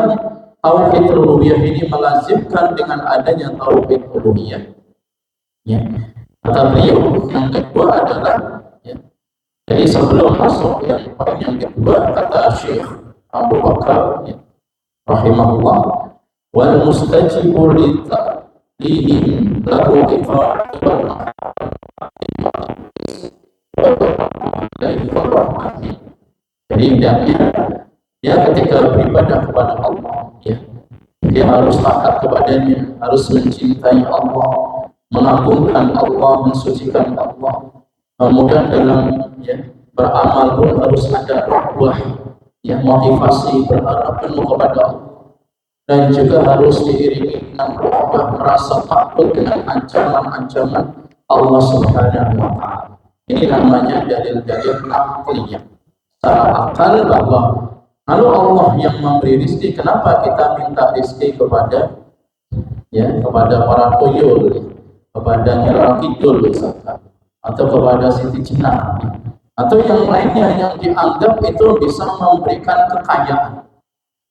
tauhid rububiyah ini melazimkan dengan adanya tauhid uluhiyah. Ya. Kata beliau yang kedua adalah, ya. Jadi sebelum masuk yang poin yang kedua, kata Syekh Abu Bakar, ya, rahimahullah, wal mustajibu lihim lahu ifa'atu jadi dia ketika beribadah kepada Allah, ya, dia harus taat kepadanya, harus mencintai Allah, mengagungkan Allah, mensucikan Allah. Kemudian dalam beramal pun harus ada rahwah, ya, motivasi berharap penuh kepada Allah. Dan juga harus diiringi dengan rahbah, merasa takut dengan ancaman-ancaman Allah Subhanahu wa Ta'ala. Ini namanya dalil-dalil akliyah. Secara akal bahwa kalau Allah yang memberi rezeki, kenapa kita minta rezeki kepada para tuyul, kepada Nyirang Kidul misalkan, atau kepada Siti Jenar, atau yang lainnya yang dianggap itu bisa memberikan kekayaan.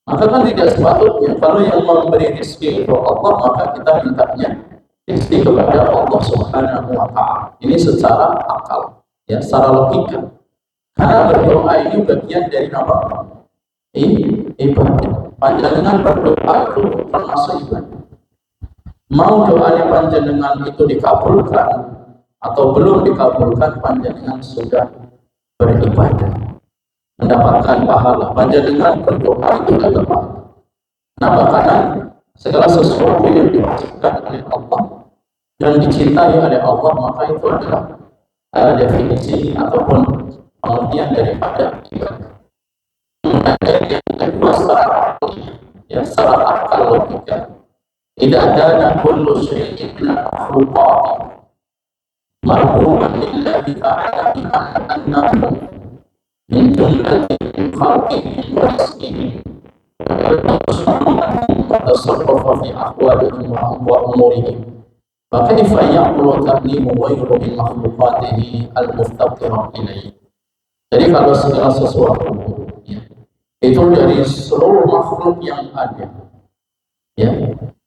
Maka kan tidak sepatutnya kalau yang memberi rezeki itu Allah, maka kita mintanya rezeki kepada Allah Subhanahu wa Ta'ala. Ini secara akal, ya, secara logika. Karena berdoa ini bagian dari apa? Ibadah. Panjenengan berdoa itu termasuk ibadah. Mau doanya panjenengan itu dikabulkan atau belum dikabulkan, panjenengan sudah beribadah, mendapatkan pahala. Panjenengan berdoa itu adalah pahala. Kenapa? Karena segala sesuatu yang diwajibkan oleh Allah dan dicintai oleh Allah, maka itu adalah definisi ataupun pengertian daripada ibadah. Yang kedua secara akal logika, tidak ada kullu syai'in min al-makhluqat marhuban lillahi ta'ala bi annahu min jumlatin khalqihi wa rizqihi wa tasarrufa fi ahwalihim wa umurihim. فكيف يعقل تقديم غيره من مخلوقاته المفتقرة إليه. Jadi kalau segala sesuatu, ya, itu dari seluruh makhluk yang ada, ya,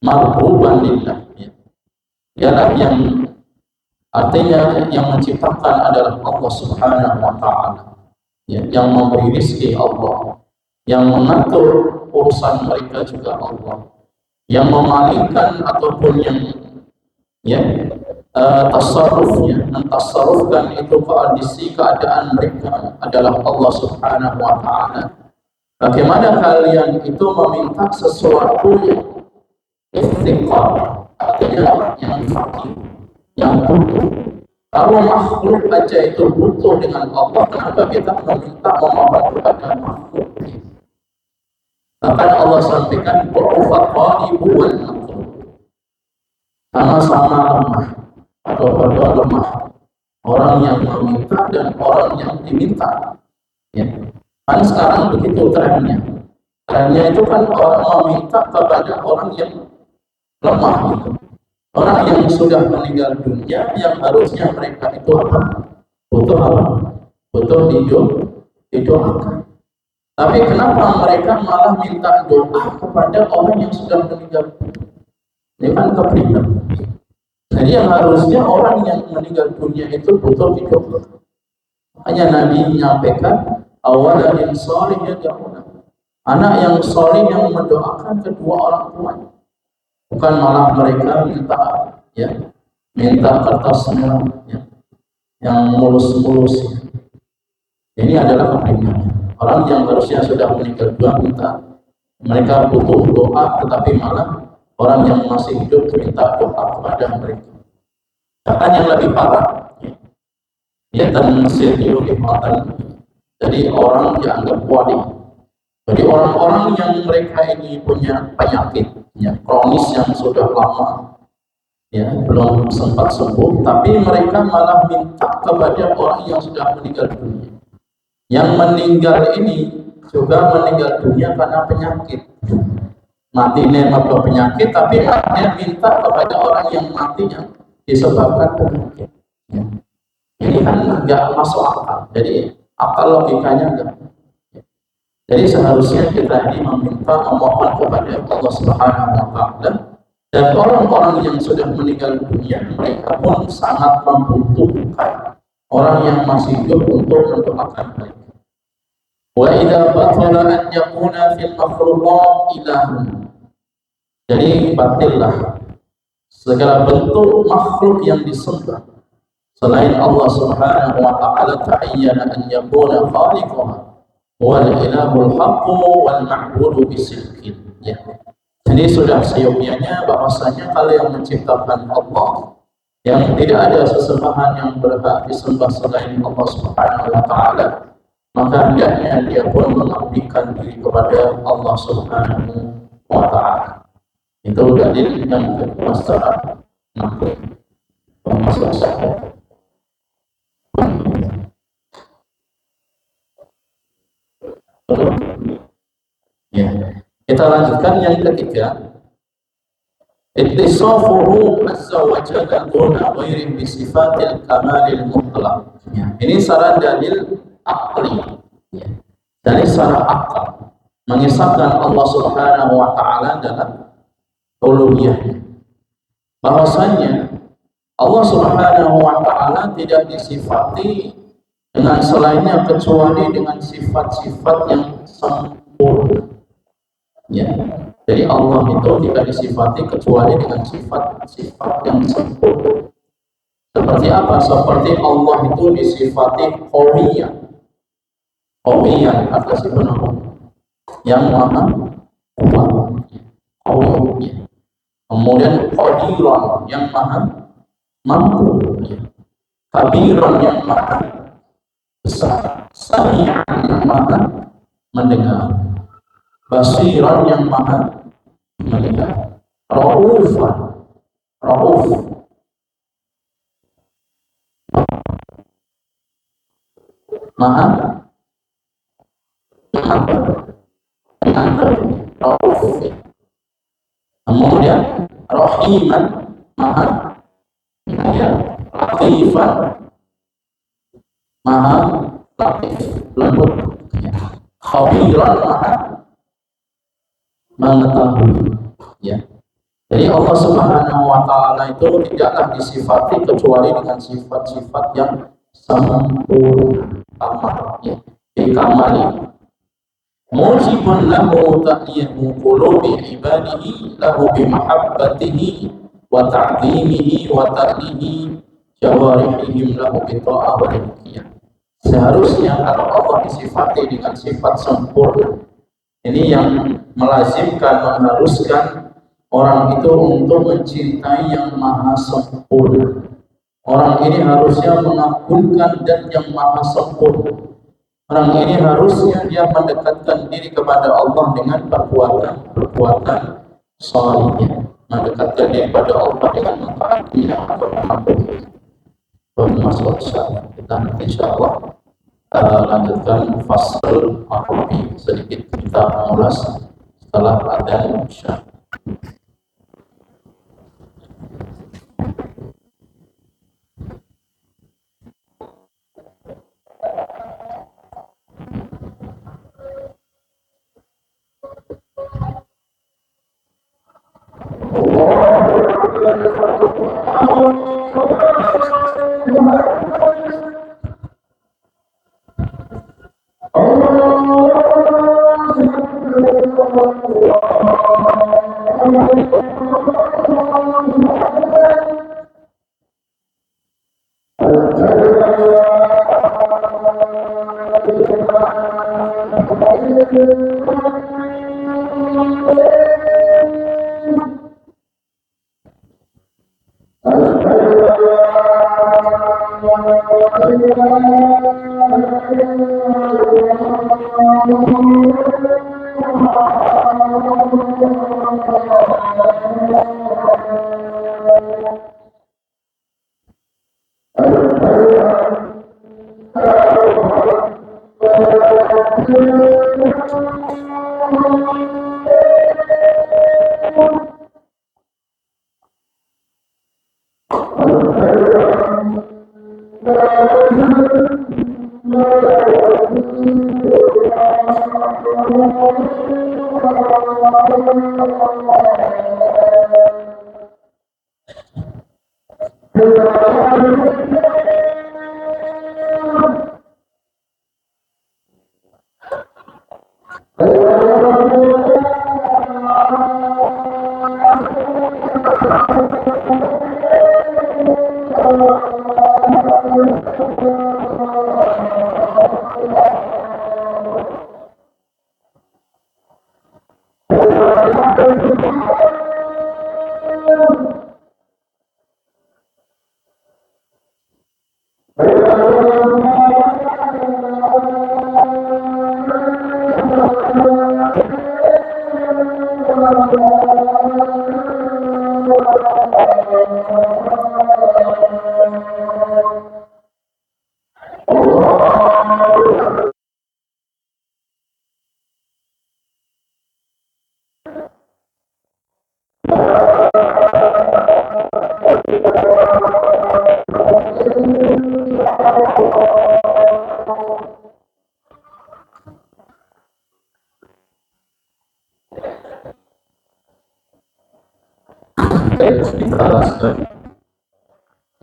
marhuban lillah, ya, ialah yang artinya yang menciptakan adalah Allah Subhanahu wa Ta'ala, ya, yang memberi rezeki Allah, yang mengatur urusan mereka juga Allah, yang memalingkan ataupun yang tasarrufnya, mentasarrufkan itu kondisi keadaan mereka adalah Allah Subhanahu wa Ta'ala. Bagaimana kalian itu meminta sesuatu yang istiqamah, artinya yang fakir, yang butuh. Kalau makhluk aja itu butuh dengan Allah, kenapa kita meminta memohon kepada makhluk? Bahkan Allah sampaikan bahwa qalibu wal makhluk, sama-sama lemah atau lemah, orang yang meminta dan orang yang diminta, ya. Kan sekarang begitu trennya itu kan orang meminta kepada orang yang lemah, gitu. Orang yang sudah meninggal dunia yang harusnya mereka itu apa? Butuh apa? Butuh didoakan. Tapi kenapa mereka malah minta doa kepada orang yang sudah meninggal? Ini kan kepribadian. Jadi yang harusnya orang yang meninggal dunia itu butuh didoakan. Hanya Nabi menyampaikan awalan soleh yad'una. Anak yang soleh yang mendoakan kedua orang tuanya. Bukan malah mereka minta kertas merah yang mulus-mulus. Ini adalah kepribadian. Orang yang harusnya sudah meninggal dunia minta, mereka butuh doa, tetapi malah orang yang masih hidup minta doa kepada mereka. Bahkan yang lebih parah, dan Mesir itu dikatakan, jadi orang dianggap wali. Jadi orang-orang yang mereka ini punya penyakit kronis yang sudah lama, belum sempat sembuh, tapi mereka malah minta kepada orang yang sudah meninggal dunia. Yang meninggal ini juga meninggal dunia karena penyakit. Mati ini atau penyakit, tapi dia minta kepada orang yang mati yang disebabkan penyakit. Ini kan nggak masuk akal. Jadi akal logikanya enggak. Jadi seharusnya kita ini memohon kepada Allah Subhanahu wa Ta'ala, dan orang-orang yang sudah meninggal dunia mereka pun sangat membutuhkan orang yang masih hidup untuk mendoakan mereka. Wa idza batala an yakuna fil makhluqat ilahun. Jadi batillah segala bentuk makhluk yang disembah selain Allah Subhanahu wa Ta'ala, ta'ayyana an yakuna khaliquha wal ilahul haqqu wal ma'budu bisidqin. Jadi sudah seyogyanya bahwasanya kalau yang menciptakan Allah, yang tidak ada sesembahan yang berhak disembah selain Allah Subhanahu wa Ta'ala, maka hendaknya dia pun mengabdikan diri kepada Allah Subhanahu wa Ta'ala. Itu dalil yang kedua secara nakli. Kita lanjutkan yang ketiga. Ittisafuhu azza wa jalla duna ghairi bi sifatil kamalil mutlaq. Ini saran dalil akli. Dari secara akal mengisahkan Allah Subhanahu wa Ta'ala dalam uluhiyah, bahwasanya Allah Subhanahu wa Ta'ala tidak disifati dengan selainnya kecuali dengan sifat-sifat yang sempurna. Jadi Allah itu tidak disifati kecuali dengan sifat-sifat yang sempurna. Seperti apa? Seperti Allah itu disifati qawiyyan. Qawiyyan artinya sifat yang maha kuat. Qawiyyan. Kemudian qadiran yang maha mampu. Kabiran yang maha besar. Sami'an yang maha mendengar. Basiran yang maha melihat. Raufan, Rauf, maha Rauf. Kemudian Rahiman, maha Latifan, maha latif, lembut. Khabiran, maha mengetahui. Jadi Allah Subhanahu wa Ta'ala itu tidaklah disifati kecuali dengan sifat-sifat yang sempurna, kamali. Mujibun lahu ta'yihu qulubi ibadihi lahu bimahabbatihi wa ta'zimihi wa ta'lihi jawarihihim lahu bita'ah wa rizqiyah. Seharusnya kalau Allah disifati dengan sifat sempurna, ini yang melazimkan, mengharuskan orang itu untuk mencintai yang maha sempurna. Orang ini harusnya mengagungkan dan yang maha sempurna. Orang ini harusnya dia mendekatkan diri kepada Allah dengan perbuatan salihnya, mendekatkan diri kepada Allah dengan mentaati yang bermanfaat. Bermasuk kita insyaallah lanjutkan fasal makrobi, sedikit kita mengulas setelah adzan isya.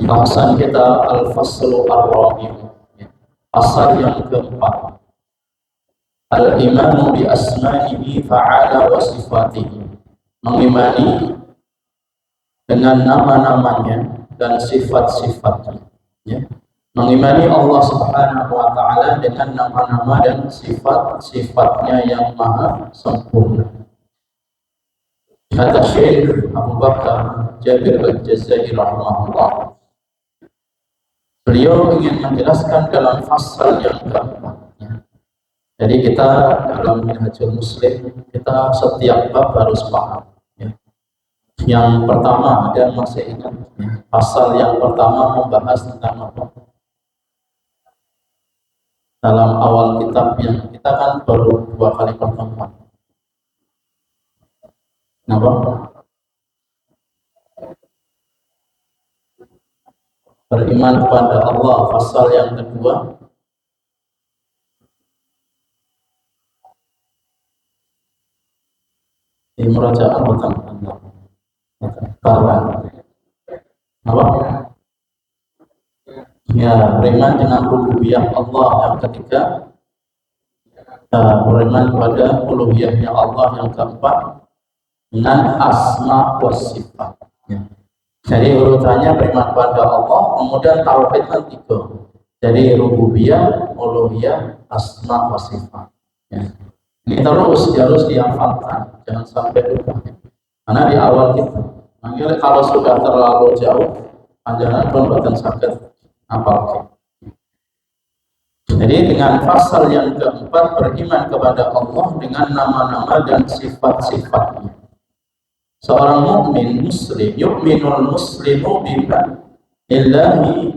Bahasan kita Al-Faslu Ar-Rabi', pasal yang keempat, Al-Imanu bi asma'ihi fa'ala wa sifatihi, mengimani dengan nama-namanya dan sifat-sifatnya, ya. Mengimani Allah Subhanahu wa Ta'ala dengan nama-nama dan sifat-sifatnya yang maha sempurna. Kata Syekh Abu Bakar Jabir Al-Jazairi rahimahullah, beliau ingin menjelaskan dalam fasal yang keempat. Jadi kita dalam Minhajul Muslim, kita setiap bab harus paham. Ya. Yang pertama, ada masih ingat, ya, pasal yang pertama membahas tentang apa? Dalam awal kitab yang kita kan baru 2 kali pertemuan. Kenapa? Beriman kepada Allah, pasal yang kedua. Murajaah bukan karena apa? Ya, beriman dengan rububiyah Allah yang ketiga, beriman kepada uluhiyahnya Allah yang keempat, dengan asma wa sifat. Ya. Jadi urutannya beriman kepada Allah, kemudian tauhid kan 3. Jadi rububiyah, uluhiyah, asma wa sifat. Ya. Ini terus harus dihafalkan, jangan sampai lupa. Karena di awal kita, makanya kalau sudah terlalu jauh, panjangan pun bukan sakit hafal. Jadi dengan pasal yang keempat, beriman kepada Allah dengan nama-nama dan sifat-sifatnya. Seorang mukmin muslim, yu'minul muslimu bima illahi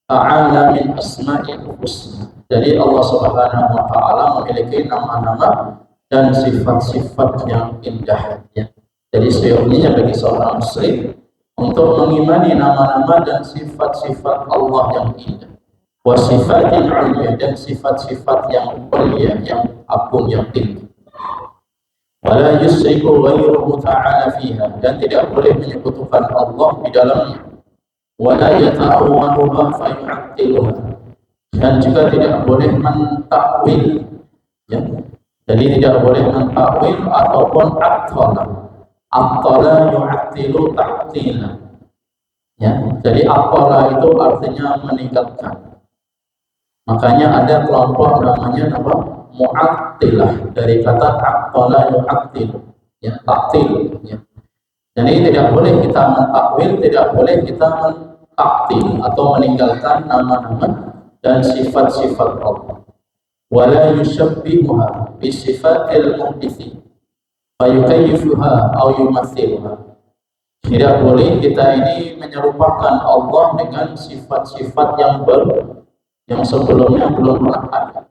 ta'ala min asma'il husna. Jadi Allah Subhanahu wa Ta'ala memiliki nama-nama dan sifat-sifat yang indah. Ya. Jadi seyogianya bagi seorang muslim untuk mengimani nama-nama dan sifat-sifat Allah yang indah, wa sifatin 'ulya, dan sifat-sifat yang mulia, yang agung, yang tinggi. wala yusyriku ghairuhu ta'ala fiha, dan tidak boleh menyekutukan Allah di dalamnya, wala yata'awwaluha fayu'attiluha, dan juga tidak boleh mentakwil, ya. Jadi tidak boleh mentakwil ataupun attala yu'attilu ta'tila, ya. Jadi attala itu artinya meninggalkan. Makanya ada kelompok namanya apa? Mu'attilah, dari kata attala yu'attil, ya, taktil, ya. Jadi tidak boleh kita mentakwil, tidak boleh kita mentaktil atau meninggalkan nama-nama dan sifat-sifat Allah. Wala yushabbihuha bi sifatil muhditsi fayukayyifuha aw yumathiluha. Tidak boleh kita ini menyerupakan Allah dengan sifat-sifat yang baru yang sebelumnya belum pernah ada.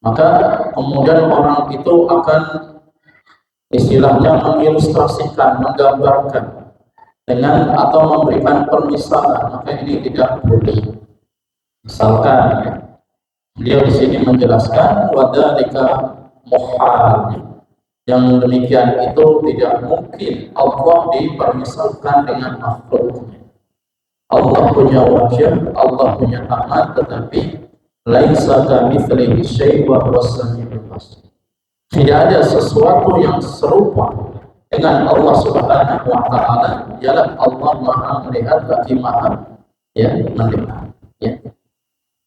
Maka kemudian orang itu akan istilahnya mengilustrasikan, menggambarkan dengan atau memberikan permisalan, maka ini tidak boleh. Misalkan, ya, beliau di sini menjelaskan wadzalika muhal, yang demikian itu tidak mungkin Allah dipermisalkan dengan makhluknya. Allah punya wajah, Allah punya tangan, tetapi laisa kamitslihi syai' wa huwas samiul basir. Tidak ada sesuatu yang serupa dengan Allah Subhanahu wa taala. Ialah Allah Maha melihat lagi Maha, ya, mendengar, ya.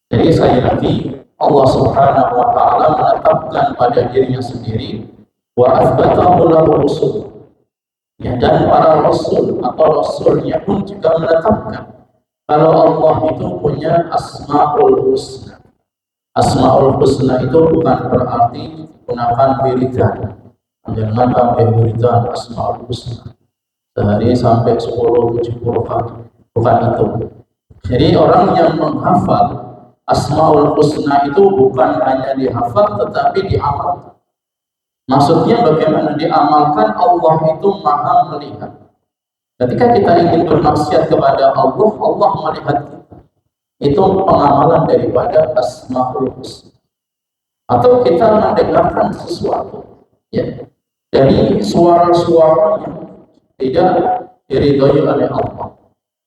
Jadi sekali lagi Allah Subhanahu wa taala menetapkan pada dirinya sendiri wa atsbatahu lahu rusul, ya, dan para rasul atau rasulnya pun juga menetapkan kalau Allah itu punya asmaul husna. Asmaul husna itu bukan berarti gunakan wiridan. Jangan pakai wiridan asmaul husna sehari sampai 10-70 kali, bukan itu. Jadi orang yang menghafal asmaul husna itu bukan hanya dihafal tetapi diamalkan. Maksudnya bagaimana diamalkan? Allah itu Maha melihat. Ketika kita ingin bermaksiat kepada Allah, Allah melihat kita. Itu pengamalan daripada asmaul husna. Atau kita mendengarkan sesuatu, ya, dari suara-suara yang tidak diridhoi oleh Allah.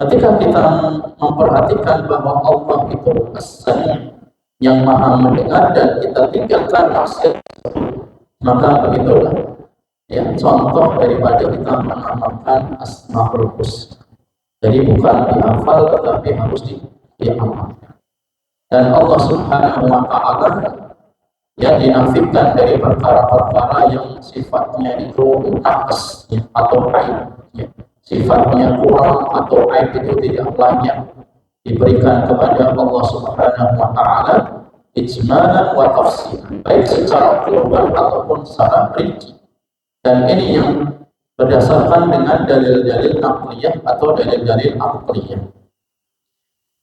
Ketika kita memperhatikan bahwa Allah itu as-sami', yang Maha mendengar, dan kita tinggalkan maksiat, maka begitulah, ya, contoh daripada kita mengamalkan asmaul husna. Jadi bukan dihafal tetapi harus diamalkan. Dan Allah Subhanahu wa taala yang dinafikan dari perkara-perkara yang sifatnya itu naqs, ya, atau aib, ya. Sifatnya kurang atau aib itu tidak layak diberikan kepada Allah Subhanahu wa taala ijmalan wa tafsilan, baik secara global ataupun secara rinci. Dan ini yang berdasarkan dengan dalil-dalil naqliyah atau dalil-dalil aqliyah.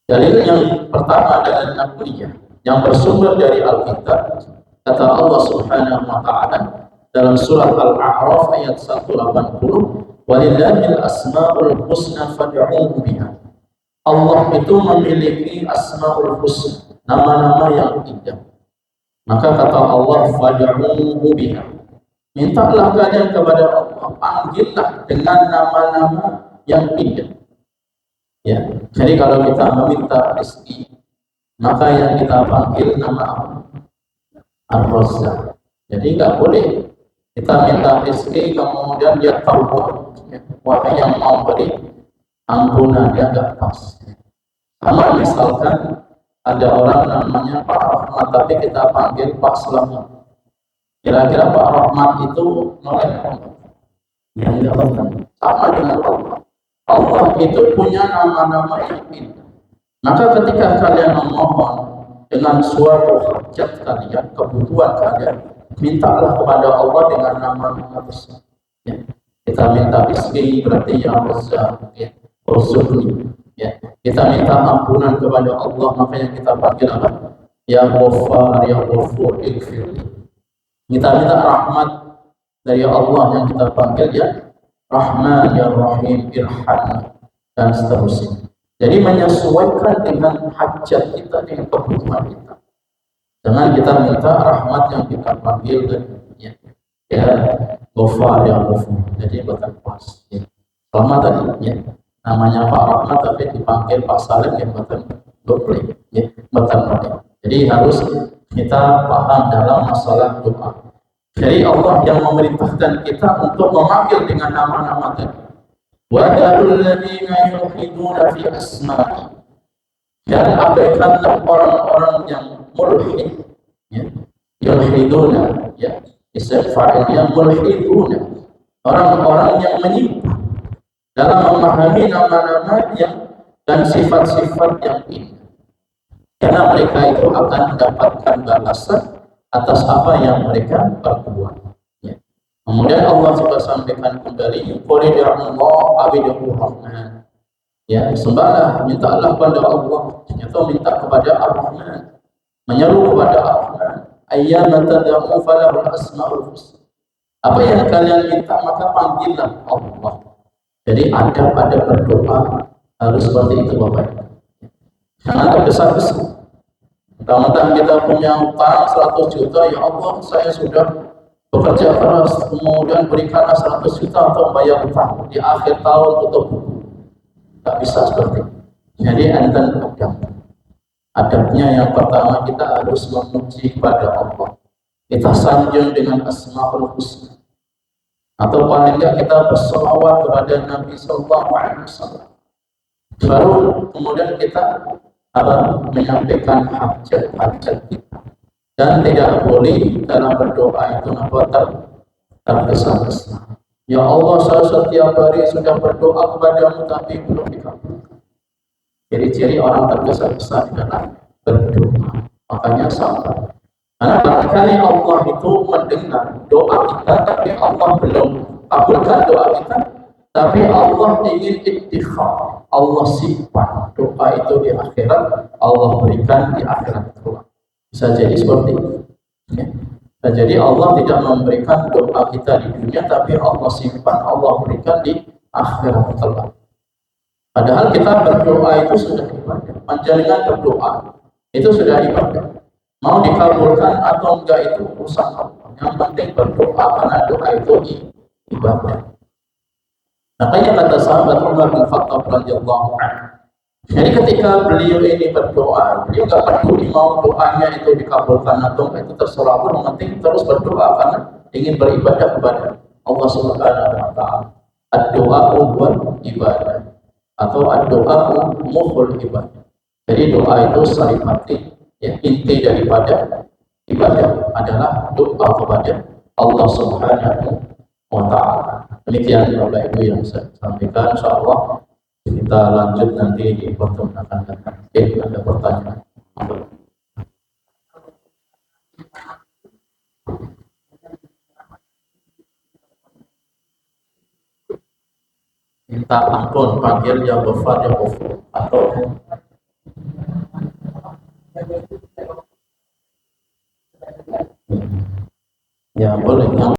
Dalil yang pertama dalil naqliyah yang bersumber dari Alkitab. Kata Allah Subhanahu wa taala dalam surat Al-A'raf ayat 180, walillahil asmaul husna fad'uuhu biha. Allah itu memiliki asmaul husna, nama-nama yang indah. Maka kata Allah fad'uuhu biha. Mintalah kalian kepada Allah, panggillah dengan nama-nama yang indah. Ya, jadi kalau kita meminta rezeki, maka yang kita panggil nama Allah Ar-Razzaq. Jadi nggak boleh kita minta rezeki kemudian dia tawar, ya, wahai yang mau beri ampunan, dia nggak pas. Sama misalkan ada orang namanya Pak Rahmat tapi kita panggil Pak Selamat. Kira-kira Pak Rahmat itu nolak? Ya enggak benar. Sama dengan Allah. Allah itu punya nama-nama yang indah. Maka ketika kalian memohon dengan suatu hajat kalian, kebutuhan kalian, mintalah kepada Allah dengan nama-nama tersebut. Ya. Kita minta rezeki berarti ya Razzaq, ya, Urzuqni. Ya. Kita minta ampunan kepada Allah, makanya kita panggil Allah ya Ghaffar, ya Ghafur, ighfirli. Kita minta rahmat dari Allah, yang kita panggil ya Rahman, ya Rahim, irhamni, dan seterusnya. Jadi menyesuaikan dengan hajat kita, dengan kebutuhan kita. Jangan kita minta rahmat yang kita panggil, ya. ya Gofar ya Gofur, jadi bukan pas ya. Selama tadi ya namanya Pak Rahmat tapi dipanggil Pak Salim ya bukan doble ya bukan ya. Jadi harus kita paham dalam masalah doa. Jadi Allah yang memerintahkan kita untuk memanggil dengan nama-nama tadi. Wa darul ladzina yulhiduna fi asma'i, dan abaikanlah orang-orang yang mulhid ya. Yulhiduna ya, isim fa'ilnya mulhiduna, orang-orang yang menyimpang dalam memahami nama-nama yang dan sifat-sifat yang indah, karena mereka itu akan mendapatkan balasan atas apa yang mereka perbuat ya. Kemudian Allah juga sampaikan kembali, qul Allah abidur rahman ya, sembahlah, mintalah kepada Allah atau minta kepada Ar-Rahman, menyeru kepada Ar-Rahman, ayyama tad'u falahul asmaul husna, apa yang kalian minta maka panggillah Allah. Jadi ada pada berdoa harus seperti itu Bapak. Jangan tergesa-gesa. Mentang-mentang kita punya utang 100 juta, ya Allah saya sudah bekerja keras, kemudian berikanlah 100 juta untuk membayar utang di akhir tahun tutup buku. Tak bisa seperti itu. Jadi enten adabnya yang pertama kita harus memuji kepada Allah, kita sanjung dengan asmaul husna, atau paling tidak kita berselawat kepada Nabi Sallallahu Alaihi Wasallam. Baru kemudian kita menyampaikan hajat-hajat kita, dan tidak boleh dalam berdoa itu tergesa-gesa. Ya Allah, saya setiap hari sudah berdoa kepadamu tapi belum dikabulkan. Ciri-ciri orang tergesa-gesa di dalam berdoa, makanya sabar. Karena barangkali Allah itu mendengar doa kita tapi Allah belum kabulkan doa kita, tapi Allah ingin ittikhar, Allah simpan doa itu di akhirat, Allah berikan di akhirat kelak. Bisa jadi seperti itu ya. Nah, jadi Allah tidak memberikan doa kita di dunia, tapi Allah simpan, Allah berikan di akhirat kelak. Padahal kita berdoa itu sudah ibadah, panjenengan berdoa itu sudah ibadah. Mau dikabulkan atau enggak itu urusan Allah. Yang penting berdoa, karena doa itu ibadah. Makanya kata sahabat Umar bin Khattab radhiyallahu anhu, jadi ketika beliau ini berdoa, beliau nggak peduli mau doanya itu dikabulkan atau enggak, itu terserah pun, yang penting terus berdoa karena ingin beribadah kepada Allah Subhanahu wa taala. Ad-du'a huwa ibadah, atau ad-du'a mukhul ibadah. Jadi doa itu saripati ya, inti daripada ibadah adalah doa kepada Allah Subhanahu wa taala. Demikian Bapak Ibu yang saya sampaikan, insyaallah kita lanjut nanti di pertemuan akan datang. Ada pertanyaan? Minta ampun, panggil ya Ghafar ya Ghafur, atau